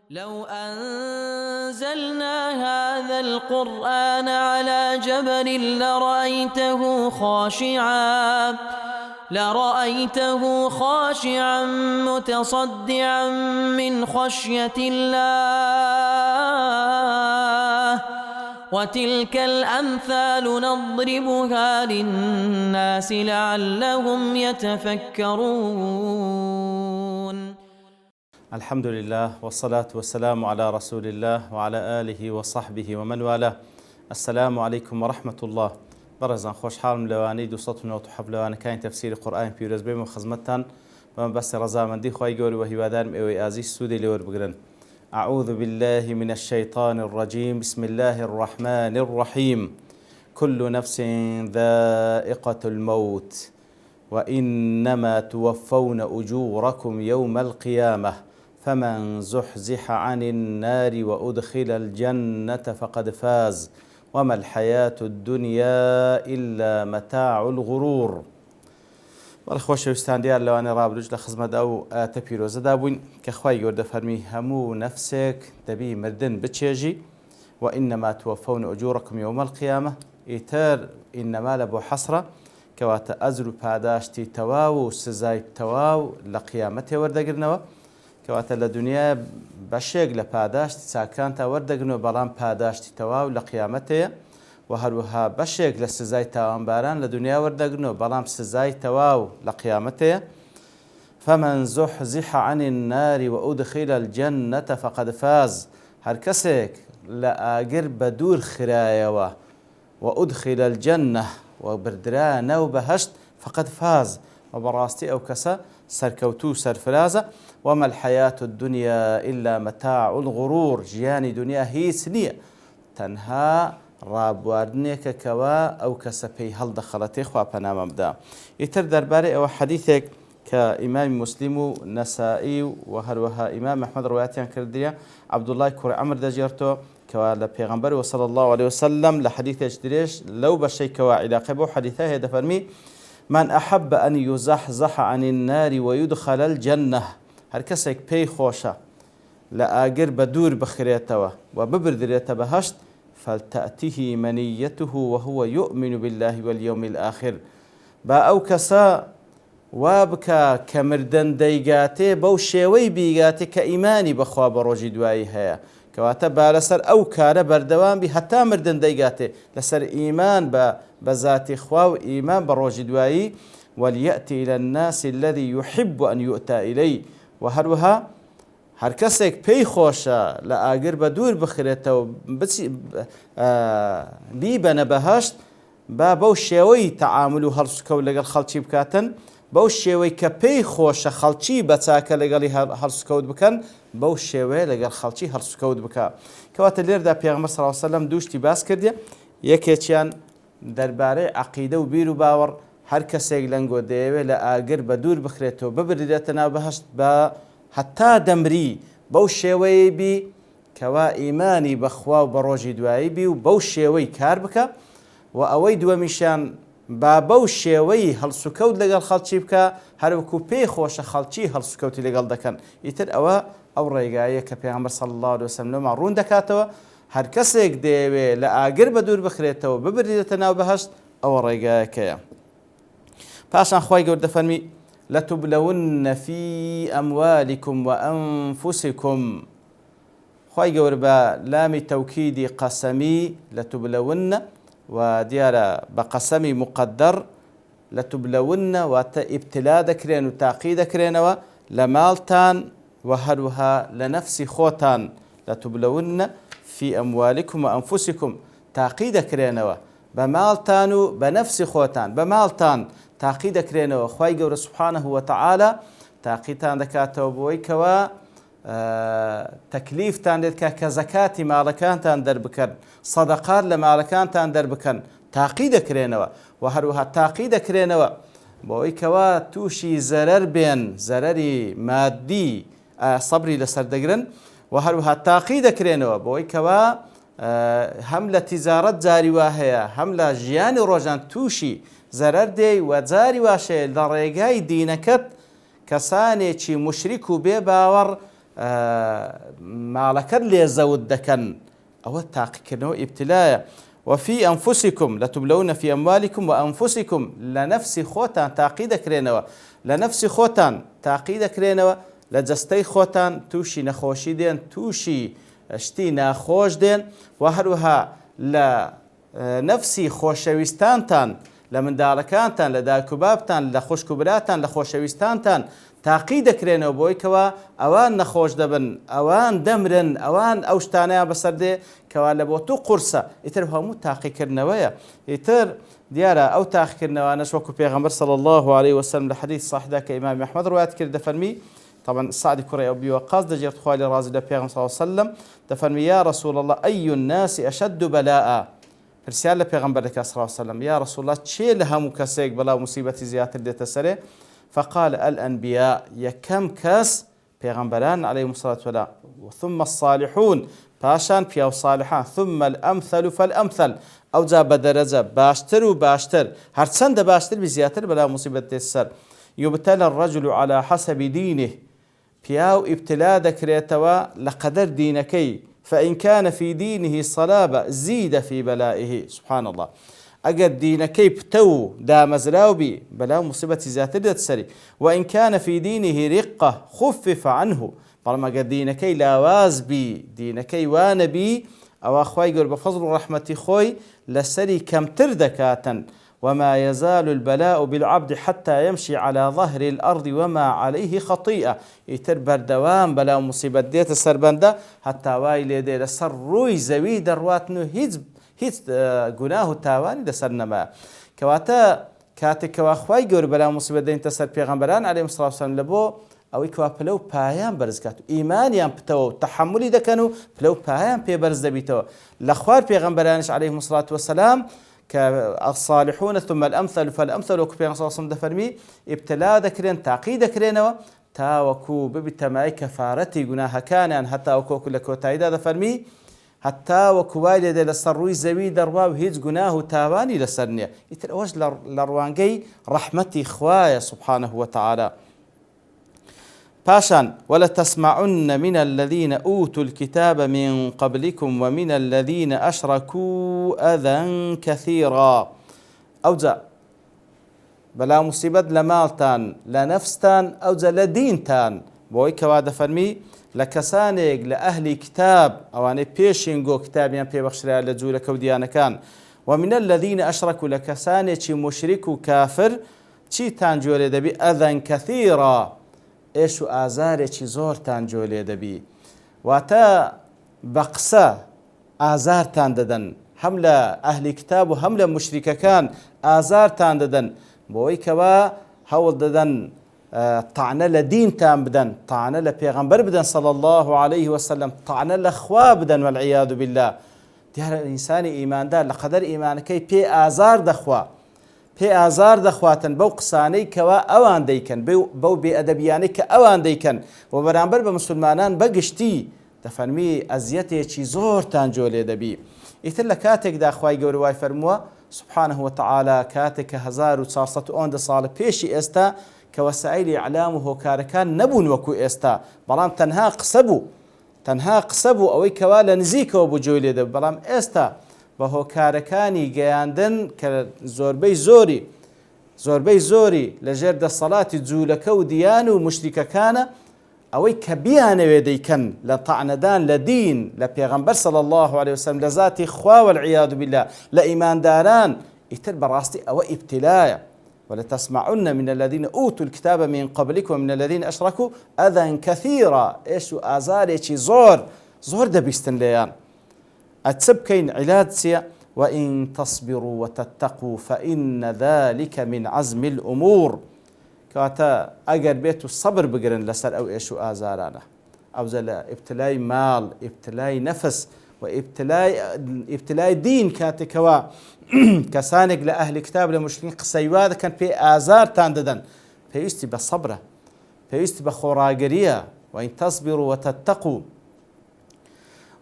لو أنزلنا هذا القرآن على جبل لرأيته خاشعا متصدعا من خشية الله وتلك الأمثال نضربها للناس لعلهم يتفكرون. الحمد لله والصلاة والسلام على رسول الله وعلى آله وصحبه ومن والاه. السلام عليكم ورحمة الله. برزان خوش حالم لواني 297 لواني كاين تفسير قرآن بيروز بيم وخزمتان ومن بس رزامندي خوي قولي وهي وادارم اوي عزيز سودي لور بقرن. أعوذ بالله من الشيطان الرجيم. بسم الله الرحمن الرحيم. كل نفس ذائقة الموت وإنما توفون أجوركم يوم القيامة فمن زحزح عن النار وأدخل الجنة فقد فاز وما الحياة الدنيا إلا متاع الغرور. والخوش وستان ديار لواني رابلوج لخزمة أو تبيروز دابوين كخواي يورد فرمي همو نفسك دبي مردن بتشيجي وإنما توفون أجوركم يوم القيامة إيتر إنما لبو حسرة كواتا أزر پاداشتی تواو و سزای تواو لقيامته وردقرنوا كواتا لدنيا بشيق لپاداشتی ساكانتا وردقرنوا بلان پاداشتی تواو لقيامته وهروها بشيق لسزای تاوانباران لدنيا وردقرنوا بلان سزای تواو لقيامته فمن زحزح عن النار وأدخل الجنة فقد فاز. هر كسك لآقر بدور خرايوا وأدخل الجنة وبردرا نو بهشت فقد فاز وبراستي أو كسا سركوتو سرفرازة. وما الحياة الدنيا إلا متاع الغرور. جياني دنيا هي سنية تنها رابواردنيك كوا أو كسا بي هل دخلتي خواه بنام أبدا. يتر درباري أو حديثك كإمام مسلم نسائي وهروها إمام أحمد رواياتيان كردية عبد الله كوري عمر دجيرتو كوا پیغمبر وصلى الله عليه وسلم لحديث اجتريش لو بشي كوا علاقه بو حديثه هذا فرمي من أحب أن يزحزح عن النار ويدخل الجنة. هر كسك بي خوشة لآقر بدور بخريتوا وببردريت بهشت فلتأته منيته وهو يؤمن بالله واليوم الآخر. با أو كسا وابكا كمردن ديقاتي بو شيوي بيقاتي كإيماني بخوا بروجي دوائي هيا كواتا بالسر أو كار بردوان بي حتى مردن ديقاتي لسر إيمان بذات خوا وإيمان بروجي دوائي وليأتي إلى الناس الذي يحب أن يؤتى إليه. وهروها هر كسك بي خوشا لآقر بدور بخيرته بيبنا بهشت بو شيوي تعاملو هرسكو لقل خلچي بكاتن بو شێوەی کە پێی خۆشە خەڵکی بەچاکە لەگەڵی هەڵسوکەوت بکەن بەو شێوەیە لەگەڵ خەڵکی هەڵسوکەوت بکە. کەواتە لێردا پێغەمبەر صلی الله علیه و سەلەم دووشتی باس کردێ. یەکێکیان دەربارەی عەقیدە و بیر و باوەڕ هەر کەسێک لەنگۆ دەیەوێت لە ئاگر بە دوور بخرێتەوە ببردێتە ناو بەهەشت بە هەتا دەمری بەو شێوەیە بی کەوا ئیمانی بەخوا و بە ڕۆژی دوایی بی و بەو شێوەی کار بکە و ئەوەی دووەمیشیان با بەو شێوەی هەڵسوکەوت لەگەڵ خەڵکی بکە هەروەکو پێی خۆشە خەڵکی هەڵسوکەوتی لەگەڵ دەکەن. ئیتر ئەوە ئەو ڕێگایە کە پێغەمبەر صلی الله علیه وسلم لەما ڕوون دەکاتەوە. هەر کەسێک دەیەوێت لە ئاگر بە دوور بخرێتەوە ببردێتە ناو بەهەشت ئەوە ڕێگایەکەیە. پاشان خوای گەورە دەفەرمی لەتوبلەون فی ئەموالکم وئەنفوسکم. خوای گەورە بە لامی تەوکیدی قەسەمی لەتوبلەون وديارة بقسمي مقدر لتبلون وابتلاء دكرين وتعقيد دكرين لمالتان وهروها لنفس خوتان لتبلون في أموالكم وأنفسكم تعقيد دكرين بمالتان بنفس خوتان بمالتان تعقيد دكرين خواي قول سبحانه وتعالى تعقيدان دكاتو بويكوا تكليف تان كزكاة مالكان تان دربكن صدقات لمالكان تان دربكن تعقيد كرينوا وهروها تعقيد كرينوا بويكوا توشي زرر بين زرري مادي صبري لسردقرن وهروها تعقيد كرينوا بويكوا هم لتجارت زاري واهيا هم لجيان روجان توشي زرر دي وزاري واشي لريقاي دينكت کەسانێکی مشریک و بێ باوەڕ ماڵەکەت لێزەوت دەکەن ئەوە تاقیکردنەوە ئیبتلایە. وفي أنفسكم لتبلون في أموالكم وأنفسكم لنفس خوتان تاقي دەکرێنەوە لە نفسی خۆتان تاقی دەکرێنەوە لە جەستەی خۆتان تووشی نەخۆشی دێن تووشی شتی ناخۆش دێن و هەروەها لە نفسی خۆشەویستانتان لە منداڵەکانتان لە دایک و بابتان لە خوشک و براتان لە خۆشەویستانتان تاقی دەکرێنەوە بۆی کەوا ئەوان نەخۆش دەبن ئەوان دەمرن ئەوان ئەو شتانەیان بەسەر دێ کەوا لە بۆ تو قورسە ئیتر هەموو تاقیکردنەوەیە. ئیتر دیارە ئەو تاقیکردنەوانەش وەکو پێغەمبەر صلی الله عليه وسلم لە حەدیث صحیحدا کە ئیمامی ئەحمەد ڕوایەت کرد دەفەرمی طبعا سعدی کوڕی ئەبی وەقاص دەجێت خوای لێ ڕازی لە پێغەمبەر صلی الله عليه وسلم دەفەرمی یا رسول الله أي الناس أشد بلاء پرسیار لە پێغەمبەر دەکات صلی الله عليه وسلم یا رسول الله چێ لە هەموو کەسێک بەڵاو موسیبەتی زیاتر دێتە سەرێ فقال الأنبياء يكم كاس پیغمبران عليهم الصلاة والسلام ثم الصالحون پاشان پیاو صالحان ثم الأمثل فالأمثل أو جا بدرجة باشتر و باشتر هرچند باشتر بزياتر بلا مصيبة السر يبتلى الرجل على حسب دينه پیاو ابتلاء دكريتوا لقدر دينكي فإن كان في دينه صلابة زيد في بلائه سبحان الله ئەگەر دینەکەی پتە و دامەزراو بی بەلاو موسیبەتی زیاتر دەتسەری وإن كان في دينه رقة خفف عنه بەڵام ئەگەر دینەکەی لاواز بی دینەکەی وانە بی ئەوە خوای گەورە بە فەزڵ و ڕەحمەتی خۆی لەسەری کەمتر دەکاتن وما يزال البلاء بالعبد حتى يمشي على ظهر الأرض وما عليه خطيئة ئیتر بەردەوام بەلاو موسیبەت دێتە سەر بەندە هەتا وای لێ دێ لەسەر ڕووی زەوی دەڕواتن و هیچ گوناه و تاوانی لەسەر نەما کەواتە کاتێکەوە خوای گەورە بەلاو موسیبەت دێنتە سەر پێغەمبەران عەلەیهیمۇ الصەلاة والسەلام لە بۆ ئەوەی کەوا پلە و پایان بەرز کات و ئیمانیان پتەوە و تەحەمولی دەکەن و پلە و پایان پێ بەرز دەبیتەوە لە خوار پێغەمبەرانیش عەلەیهیمۇ الصەلاة والسەلام كالصالحون ثم الأمثل فالأمثل وكو بيغمبر صلى الله عليه وسلم دەفەرمی ابتلا دەکرێن تاقی دەکرێنەوە تاوەکو ببتەمای کەفارەتی گوناهەکانیان هەتا وەکو لە کۆتاییدا دەفەرمی هەتا وەکو وای لێدێ لەسەر ڕووی زەوی دەڕوا و هیچ گوناه و تاوانی لەسەر نییە ئیتر ئەوەش لە ڕوانگەی ڕەحمەتی خوایە سبحانه وتعالى. پاشان ولتسمعن من الذين أوتوا الكتاب من قبلكم ومن الذين أشركوا أذى كثيرا أوجا بلا مصيبة لمالتان لنفستان أوجا لدينتان بوي كواد فرمي لكسانيك لأهل كتاب أواني بيشينغو كتابيان بيبخشرا لجولة كوديانا كان ومن الذين أشركوا لكسانيك مشرك كافر چي تانجولي دبي أذى كثيرا ئێش و ئازارێکی زۆرتان جۆ لێ دەبی واتە بە قسە ئازارتان دەدەن هەم لە ئەهلی کتاب و هەم لە موشریکەکان ئازارتان دەدەن بۆی کەوا هەوڵ دەدەن تاعنە لە دینتان بدەن تاعنە لە پێغەمبەر بدەن صلی الله عليه وسلم تاعنە لە خوا بدەن والعیاذ بالله دیارە ئینسانی ئیماندار لە قەدەر ئیمانەکەی پێ ئازار دەخوا پێ ئازار دەخواتن بەو قسانەی کەوا ئەوان دەیکەن بەو بێئەدەبیانەی کە ئەوان دەیکەن و بەرامبەر بە مسلمانان بەگشتی دەفەرمی ئەزیەتێکی زۆرتان جۆ لێ دەبی. ئیتر لە کاتێکدا خوای گەورە وای فەرمووە سبحانه وتعالى کاتێک کە 1400 ساڵ پێشی ئێستا کە وەسائلی ئیعلام و هۆکارەکان نەبوون وەکو ئێستا بەڵام تەنها قسە بوو ئەوەی کەوا لە نزیکەوە بوو جۆ لێ دەبی بەڵام ئێستا بە هۆکارەکانی گەیاندن کە زۆربەی زۆری لەژێر دەسەڵاتی جوولەکە و دیان و مشریکەکانە ئەوەی کە بیانەوێ دەیکەن لە تەعنەدان لە دین لە پێغەمبەر صلی الله عليه وسلم لە ذاتی خوا والعیاذ بالله لە ئیمانداران ئیتر بەڕاستی ئەوە ئیبتیلایە ولتسمعن من الذين أوتوا الكتاب من قبلكم ومن الذين أشركوا أذى كثيرا إيش آزارێکی زۆر دەبیستن لێیان أتسبكين علاج سيا وإن تصبروا وتتقوا فإن ذلك من عزم الأمور كاتا أجر بيت الصبر بقرن لسر أو إيشو آزارانا أو زلا ابتلاي مال ابتلاي نفس وابتلاي دين كاتا كوا كسانق لأهل كتاب لمشركين قسيوا كان في آزار تانددن فيستي بالصبرة فيستي بخوراقرية وإن تصبروا وتتقوا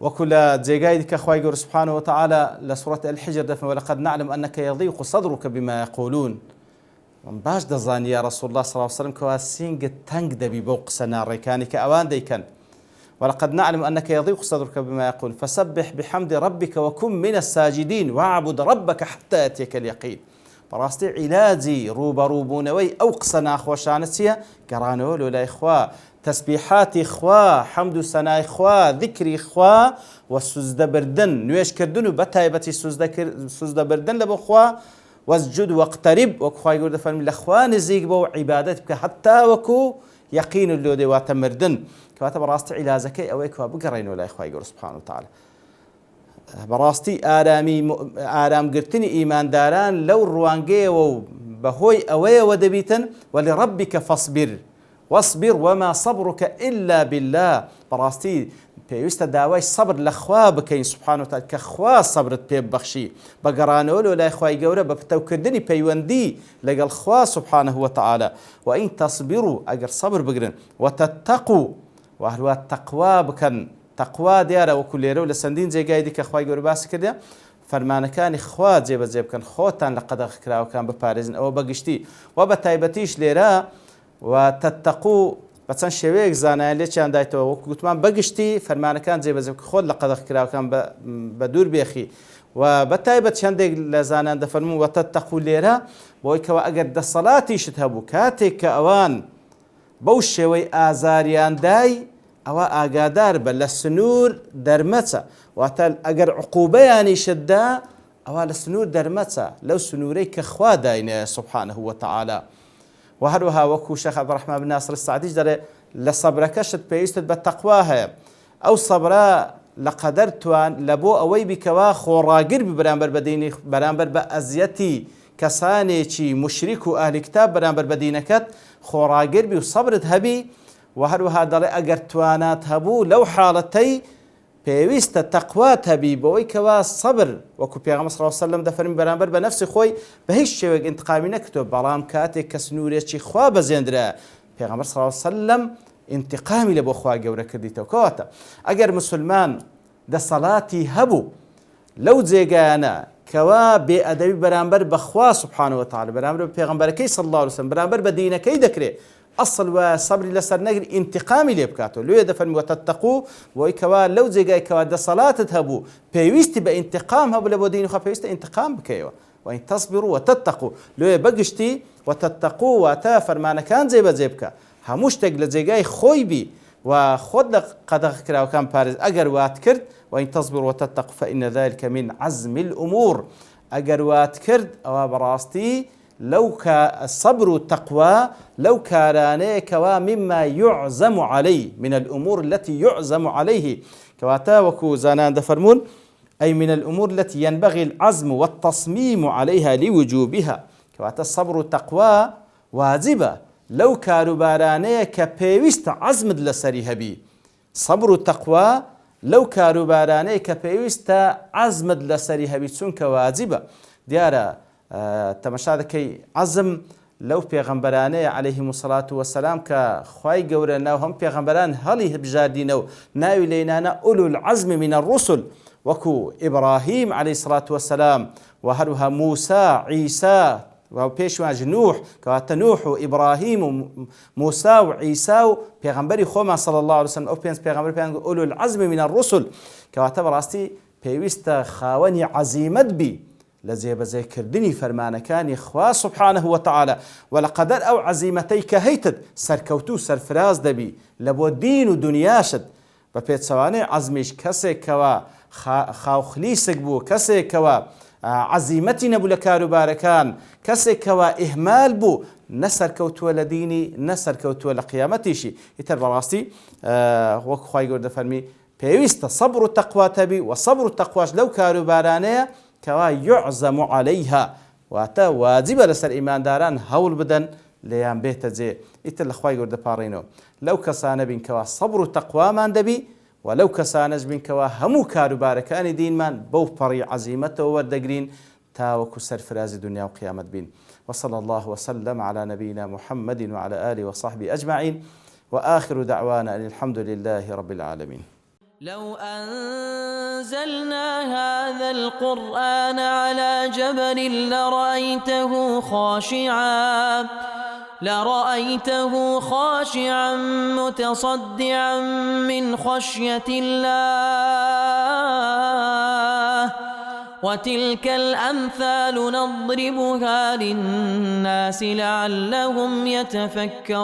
وكل جيجايدك أخوي قول سبحانه وتعالى لسورة الحجر دفن ولقد نعلم أنك يضيق صدرك بما يقولون من باش دزان يا رسول الله صلى الله عليه وسلم كواسين قد تنق دبي بوق سنار ريكانك أوان ديكن ولقد نعلم أنك يضيق صدرك بما يقول فسبح بحمد ربك وكن من الساجدين واعبد ربك حتى يأتيك اليقين. بەڕاستی عیلاجی ڕوبەڕووبوونەوەی ئەو قسە ناخۆشانە چییە؟ گەڕانەوە لەلای خوا، تەسبیحاتی خوا، حەمد و سەنای خوا، ذیکری خوا و سوزدەبردن، نوێژکردن و بەتایبەتی سوزدەبردن لە بۆ خوا، وەسجود وەقتەریب وەکو خوای گەورە دەفەرمێ لە خوا نزیک بە و عیبادەت بکە حتا وەکو یەقین و لۆ دێواتە مردن. کەواتە بەڕاستی عیلاجەکەی ئەوەی کوا بگەڕێنەوە لای خوای گەورە سوبحانه وتعالى. بەڕاستی ئارامگرتنی ئیمانداران لەو ڕوانگەیەوە و بەهۆی ئەوەیەوە دەبیتن وەلڕەبیکە فەصبر وەصبر وما صبرك إلا بالله. بەڕاستی پێویستە داوای سەبر لە خوا بکەین سوبحانه وتعالى کە خوا سەبرت پێ ببەخشی بە گەڕانەوە لە لای خوای گەورە بە پتەوکردنی پەیوەندی لەگەڵ خوا سوبحانه وتعالى وئین تەصبروا ئەگەر سەبر بگرن وتتقوا و هەروە تەقوا بکەن. تەقوا دیارە وەکو لێرە و لە چەندین جێگای دیکە خوای گەورە باسی کردە فەرمانەکانی خوا جێبەجێ بکەن، خۆتان لە قەدەغ کراوەکان بپارێزن. ئەوە بەگشتی و بە تایبەتیش لێرە و تتقوا بە چەند شێوەیەک زانایان لێکیان دایتەوە وەکو گوتمان بەگشتی فەرمانەکان جێبەجێ بکە، خۆت لە قەدەغ کراوەکان بە دوور بێخی و بە تایبەت چەندێک لە زانان دەفەرمون و تتقوا لێرە بۆی کەوە ئەگەر دەسەڵاتیشت هەبوو کاتێک کە ئەوان بەو شێوەی ئازاریان دای ئەوە ئاگادار بە لە سنوور دەرمەچە، واتە ئەگەر عقوبەیانیشتدا ئەوە لە سنوور دەرمەچە لەو سنوورەی کە خوا داینە سوبحانه وتعالى. و هەروەها وەکو شێخ عەبدوڕەحمان بن ناصر السەعدیش دەڵێ لە سەبرەکەشت پێویستت بە تەقوا هەیە، ئەو سەبرە لە قەدەر توان لە بۆ ئەوەی بیکەوە خۆڕاگر بی بەرامبەر بە دینی بەرامبەر بە ئەزیەتی کەسانێکی مشریک و ئەهلی کتاب بەرامبەر بە دینەکەت خۆڕاگر بی و سەبرت هەبی. و هەروەها دەڵێ ئەگەر توانات هەبوو لەو حاڵەتەی پێویستە تەقوات هەبی بەوەی کەوا سەبر وەکو پێغەمبەر صلی الله علیه وسلم دەفەرمێ بەرامبەر بە نەفسی خۆی بە هیچ شێوەیەک ئینتقامی نەکردەوە، بەڵام کاتێک کە سنوورێکی خوا بەزێندرا پێغەمبەر صلی الله علیه وسلم ئینتقامی لە بۆ خوا گەورە کردیتەوە. کەواتە ئەگەر مسلمان دەسەڵاتی هەبوو لەو جێگایانە کەوا بێئەدەبی بەرامبەر بە خوا سوبحانه وتعالى بەرامبەر بە پێغەمبەرەکەی صلی الله علیه وسلم بەرامبەر بە دینەکەی دەکرێت ئەسڵ و سەبری لەسەر نەگری ئینتقامی لێ بکاتەوە. لێ دەفەرمی وتتقوا بۆی کەوا لەو جێگای کەوا دەسەڵاتت هەبوو پێویستی بە ئینتقام هەبوو لە بۆ دینی خوا پێویستە ئینتقام بکەیەوە. وئین تەصبروا وتتقوا لێ بەگشتی وتتقوا واتە فەرمانەکان جێبەجێ بکە، هەموو شتێک لە جێگای خۆی بی و خۆت لە قەدەغ کراوەکان پارێز. ئەگەر وات کرد وئین تەصبروا وتتقوا فإن ذلك من عزم الأمور ئەگەر وات کرد ئەوە بەڕاستی لەو سەبر و تەقوا لەو کارانەیەکەوە مما يعزم عليه من الأمور التي يعزم عليه كواتا وكو زانان دەفەرمون أي من الأمور التي ينبغي العزم والتصميم عليها لوجوبها. كواتا الصبر والتقوى واجبة لەو کاروبارانەیە کە پێویستە عزمت لەسەری هەبی. صبر و تەقوا لەو کاروبارانەیە کە پێویستە عزمت لەسەری هەبی چونکە واجبە. دیارە تەمەشا دەکەی عەزم لەو پێغەمبەرانەیە عەلەیهیمو السەڵات وەسەلام کە خوای گەورە ناو هەم پێغەمبەران هەڵی هەبژاردینە و ناوی لێنانە ئولو العەزم من الرسل وەکو ئیبراهیم عەلەیهی السەڵات وەسەلام و هەروەها موسا عیسا و پێشوانش نوح کەواتە نوح و ئیبراهیم و موسا و عیسا و پێغەمبەری خۆمان صلی الله علیه وسلم ئەو پێنج پێغەمبەر پێیان ئولو العەزم من الرسل. کەواتە بەڕاستی پێویستە خاوەنی عەزیمەت بی لە جێبەجێکردنی فەرمانەکانی خوا سوبحانه وتعالى و لە قەدەر ئەو عەزیمەتەی کە هەیتت سەرکەوتوو سەرفراز دەبی لە بۆ دین و دنیاشت بە پێچەوانەی عەزمیش کەسێکەوە خاوخلیسک بوو، کەسێکەوە عەزیمەتی نەبوو لە کاروبارەکان، کەسێکەوە ئیهمال بوو نەسەرکەوتووە لە دینی نەسەرکەوتووە لە قیامەتیشی. ئیتر بەڕاستی وەکو خوای گەورە دەفەرمی پێویستە سەبر و تەقوات هەبی و سەبر و تەقواش لەو کاروبارانەیە کەوا يعزم عليها واتە واجبە لەسەر ئیمانداران هەوڵ بدەن لێیان بێتە جێ. ئیتر لە خوای گەورە دەپاڕێنەوە لەو کەسانە بین کەوا سەبر و تەقوامان دەبی و لەو کەسانەش بین کەوا هەموو کاروبارەکانی دینمان بەو پەڕی عەزیمەتەوە وەردەگرین تاوەکو سەرفرازی دنیا و قیامەت بین. وصلى الله وسلم على نبينا محمد وعلى آله وصحبه أجمعين وآخر دعوانا أن الحمد لله رب العالمين. لو أنزلنا هذا القرآن على جبل لرأيته خاشعا لرأيته خاشعا متصدعا من خشية الله. وتلك الأمثال نضربها للناس لعلهم يتفكرون.